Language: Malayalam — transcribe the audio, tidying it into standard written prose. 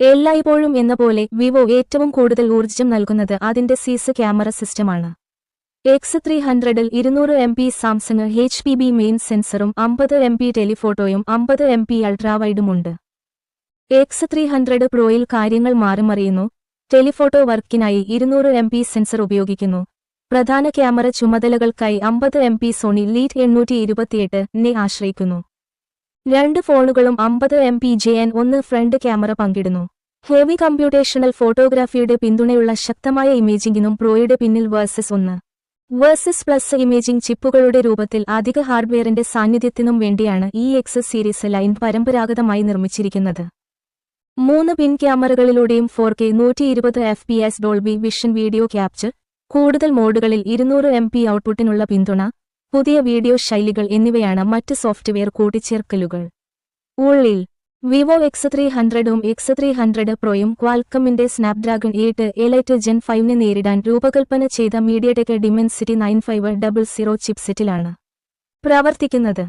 എല്ലായ്പ്പോഴും എന്ന പോലെ വിവോ ഏറ്റവും കൂടുതൽ ഊർജ്ജം നൽകുന്നത് അതിന്റെ സീസ് ക്യാമറ സിസ്റ്റമാണ്. X300 ൽ 200 MP സാംസങ് HPB മെയിൻ സെൻസറും 50 MP ടെലിഫോട്ടോയും 50 MP അൾട്രാവൈഡുമുണ്ട്. X300 Proയിൽ കാര്യങ്ങൾ മാറിമറിയുന്നു. ടെലിഫോട്ടോ വർക്കിനായി 200 MP സെൻസർ ഉപയോഗിക്കുന്നു. പ്രധാന ക്യാമറ ചുമതലകൾക്കായി 50 MP സോണി ലീഡ് 828-നെ ആശ്രയിക്കുന്നു. രണ്ട് ഫോണുകളും 50 MP JN1 ഫ്രണ്ട് ക്യാമറ പങ്കിടുന്നു. ഹെവി കമ്പ്യൂട്ടേഷണൽ ഫോട്ടോഗ്രാഫിയുടെ പിന്തുണയുള്ള ശക്തമായ ഇമേജിംഗിനും പ്രോയുടെ പിന്നിൽ വേഴ്സസ് 1 വേഴ്സസ് പ്ലസ് ഇമേജിംഗ് ചിപ്പുകളുടെ രൂപത്തിൽ അധിക ഹാർഡ്വെയറിന്റെ സാന്നിധ്യത്തിനും വേണ്ടിയാണ് ഈ X സീരീസ് ലൈൻ പരമ്പരാഗതമായി നിർമ്മിച്ചിരിക്കുന്നത്. 3 പിൻ ക്യാമറകളിലൂടെയും 4K 120 FPS Dolby vision video capture, കൂടുതൽ മോഡുകളിൽ 200 MP ഔട്ട്പുട്ടിനുള്ള പിന്തുണ, പുതിയ വീഡിയോ ശൈലികൾ എന്നിവയാണ് മറ്റ് സോഫ്റ്റ്വെയർ കൂട്ടിച്ചേർക്കലുകൾ. ഉള്ളിൽ വിവോ X300ഉം X300 Proയും ക്വാൽക്കമ്മിന്റെ സ്നാപ്ഡ്രാഗൺ 8 എലൈറ്റ് Gen 5നെ നേരിടാൻ രൂപകൽപ്പന ചെയ്ത മീഡിയടെക് ഡിമെൻസിറ്റി 9500 ചിപ്സെറ്റിലാണ് പ്രവർത്തിക്കുന്നത്.